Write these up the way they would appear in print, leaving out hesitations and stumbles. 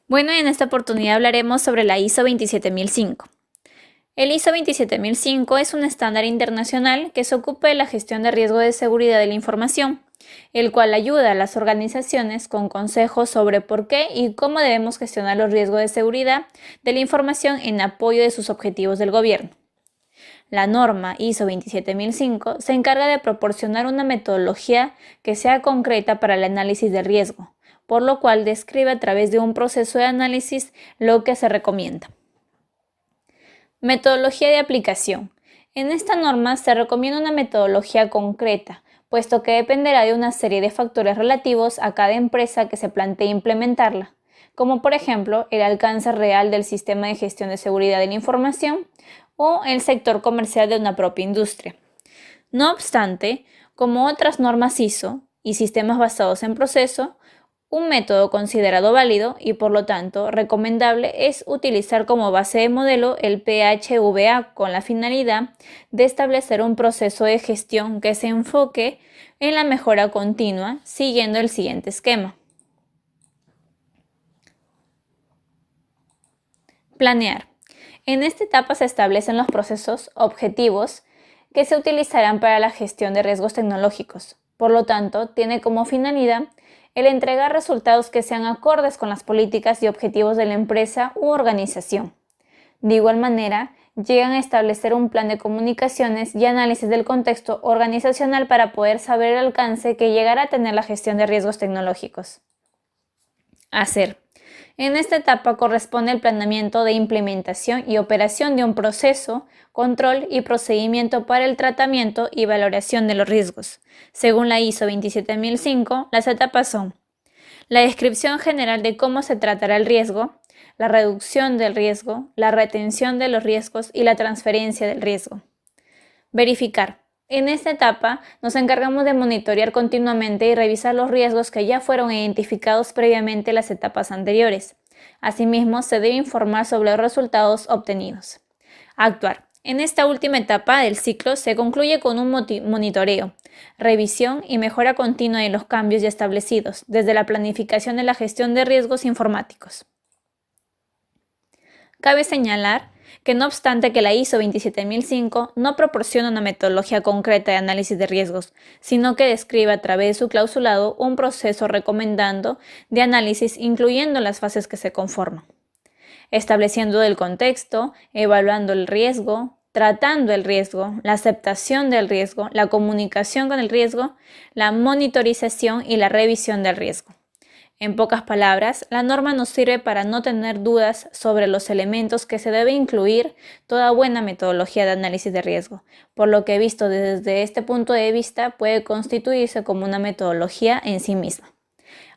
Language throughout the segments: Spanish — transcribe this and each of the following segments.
Bueno, en esta oportunidad hablaremos sobre la ISO 27005. El ISO 27005 es un estándar internacional que se ocupa de la gestión de riesgo de seguridad de la información, el cual ayuda a las organizaciones con consejos sobre por qué y cómo debemos gestionar los riesgos de seguridad de la información en apoyo de sus objetivos del gobierno. La norma ISO 27005 se encarga de proporcionar una metodología que sea concreta para el análisis de riesgo, por lo cual describe a través de un proceso de análisis lo que se recomienda. Metodología de aplicación. En esta norma se recomienda una metodología concreta, puesto que dependerá de una serie de factores relativos a cada empresa que se plantee implementarla, como por ejemplo el alcance real del sistema de gestión de seguridad de la información o el sector comercial de una propia industria. No obstante, como otras normas ISO y sistemas basados en proceso, un método considerado válido y por lo tanto recomendable es utilizar como base de modelo el PHVA con la finalidad de establecer un proceso de gestión que se enfoque en la mejora continua siguiendo el siguiente esquema. Planear. En esta etapa se establecen los procesos objetivos que se utilizarán para la gestión de riesgos tecnológicos. Por lo tanto, tiene como finalidad el entregar resultados que sean acordes con las políticas y objetivos de la empresa u organización. De igual manera, llegan a establecer un plan de comunicaciones y análisis del contexto organizacional para poder saber el alcance que llegará a tener la gestión de riesgos tecnológicos. Hacer. En esta etapa corresponde el planeamiento de implementación y operación de un proceso, control y procedimiento para el tratamiento y valoración de los riesgos. Según la ISO 27005, las etapas son la descripción general de cómo se tratará el riesgo, la reducción del riesgo, la retención de los riesgos y la transferencia del riesgo. Verificar. En esta etapa nos encargamos de monitorear continuamente y revisar los riesgos que ya fueron identificados previamente en las etapas anteriores. Asimismo, se debe informar sobre los resultados obtenidos. Actuar. En esta última etapa del ciclo se concluye con un monitoreo, revisión y mejora continua de los cambios ya establecidos, desde la planificación de la gestión de riesgos informáticos. Cabe señalar que no obstante que la ISO 27005 no proporciona una metodología concreta de análisis de riesgos, sino que describe a través de su clausulado un proceso recomendando de análisis incluyendo las fases que se conforman, estableciendo el contexto, evaluando el riesgo, tratando el riesgo, la aceptación del riesgo, la comunicación con el riesgo, la monitorización y la revisión del riesgo. En pocas palabras, la norma nos sirve para no tener dudas sobre los elementos que se debe incluir toda buena metodología de análisis de riesgo, por lo que visto desde este punto de vista puede constituirse como una metodología en sí misma.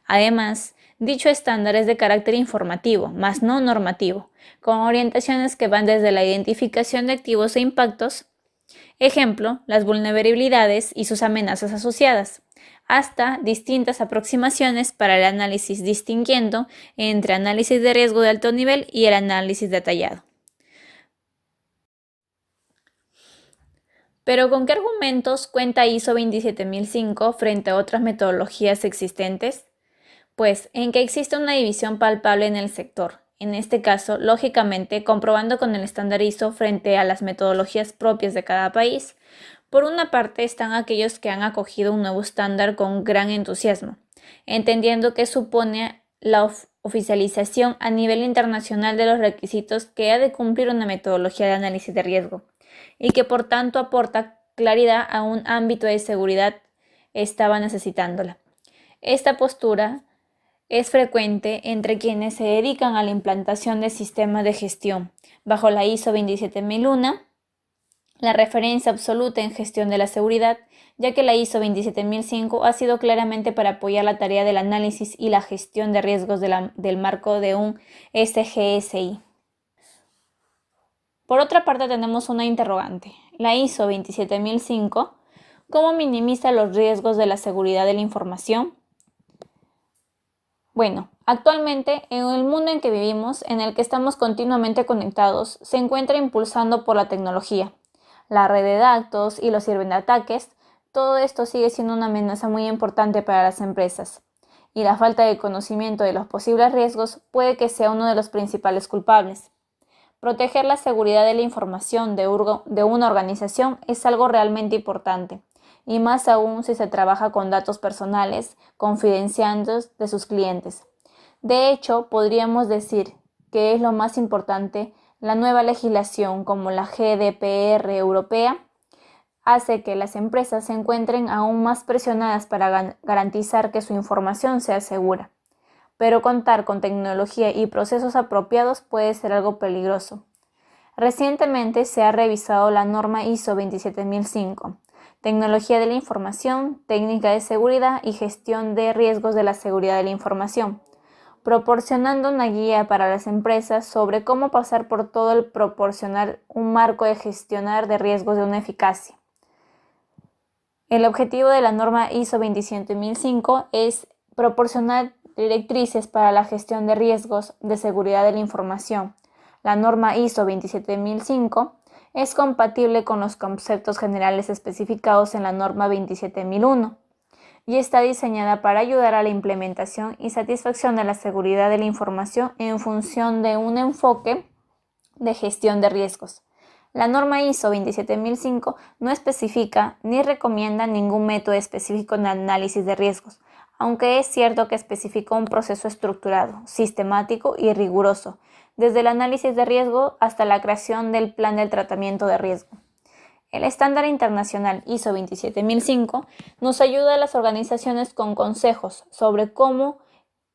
Además, dicho estándar es de carácter informativo, más no normativo, con orientaciones que van desde la identificación de activos e impactos, ejemplo, las vulnerabilidades y sus amenazas asociadas, hasta distintas aproximaciones para el análisis distinguiendo entre análisis de riesgo de alto nivel y el análisis detallado. Pero ¿con qué argumentos cuenta ISO 27005 frente a otras metodologías existentes? Pues en que existe una división palpable en el sector, en este caso, lógicamente, comprobando con el estándar ISO frente a las metodologías propias de cada país. Por una parte están aquellos que han acogido un nuevo estándar con gran entusiasmo, entendiendo que supone la oficialización a nivel internacional de los requisitos que ha de cumplir una metodología de análisis de riesgo, y que por tanto aporta claridad a un ámbito de seguridad estaba necesitándola. Esta postura es frecuente entre quienes se dedican a la implantación de sistemas de gestión bajo la ISO 27001, la referencia absoluta en gestión de la seguridad, ya que la ISO 27005 ha sido claramente para apoyar la tarea del análisis y la gestión de riesgos del marco de un SGSI. Por otra parte tenemos una interrogante. La ISO 27005, ¿cómo minimiza los riesgos de la seguridad de la información? Bueno, actualmente en el mundo en que vivimos, en el que estamos continuamente conectados, se encuentra impulsando por la tecnología, la red de datos y los ciberataques. Todo esto sigue siendo una amenaza muy importante para las empresas. y la falta de conocimiento de los posibles riesgos puede que sea uno de los principales culpables. Proteger la seguridad de la información de una organización es algo realmente importante, y más aún si se trabaja con datos personales confidenciales de sus clientes. De hecho, podríamos decir que es lo más importante. La nueva legislación, como la GDPR europea, hace que las empresas se encuentren aún más presionadas para garantizar que su información sea segura. Pero contar con tecnología y procesos apropiados puede ser algo peligroso. Recientemente se ha revisado la norma ISO 27005, Tecnología de la Información, Técnica de Seguridad y Gestión de Riesgos de la Seguridad de la Información, proporcionando una guía para las empresas sobre cómo pasar por todo el proporcionar un marco de gestionar de riesgos de una eficacia. El objetivo de la norma ISO 27005 es proporcionar directrices para la gestión de riesgos de seguridad de la información. La norma ISO 27005 es compatible con los conceptos generales especificados en la norma 27001 y está diseñada para ayudar a la implementación y satisfacción de la seguridad de la información en función de un enfoque de gestión de riesgos. La norma ISO 27005 no especifica ni recomienda ningún método específico de análisis de riesgos, aunque es cierto que especifica un proceso estructurado, sistemático y riguroso, desde el análisis de riesgo hasta la creación del plan del tratamiento de riesgo. El estándar internacional ISO 27005 nos ayuda a las organizaciones con consejos sobre cómo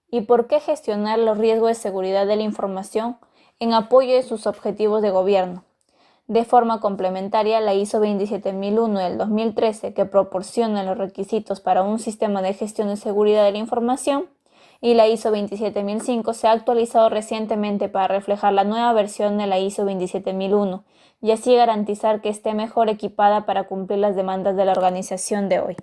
y por qué gestionar los riesgos de seguridad de la información en apoyo de sus objetivos de gobierno. De forma complementaria, la ISO 27001 del 2013, que proporciona los requisitos para un sistema de gestión de seguridad de la información, y la ISO 27005 se ha actualizado recientemente para reflejar la nueva versión de la ISO 27001 y así garantizar que esté mejor equipada para cumplir las demandas de la organización de hoy.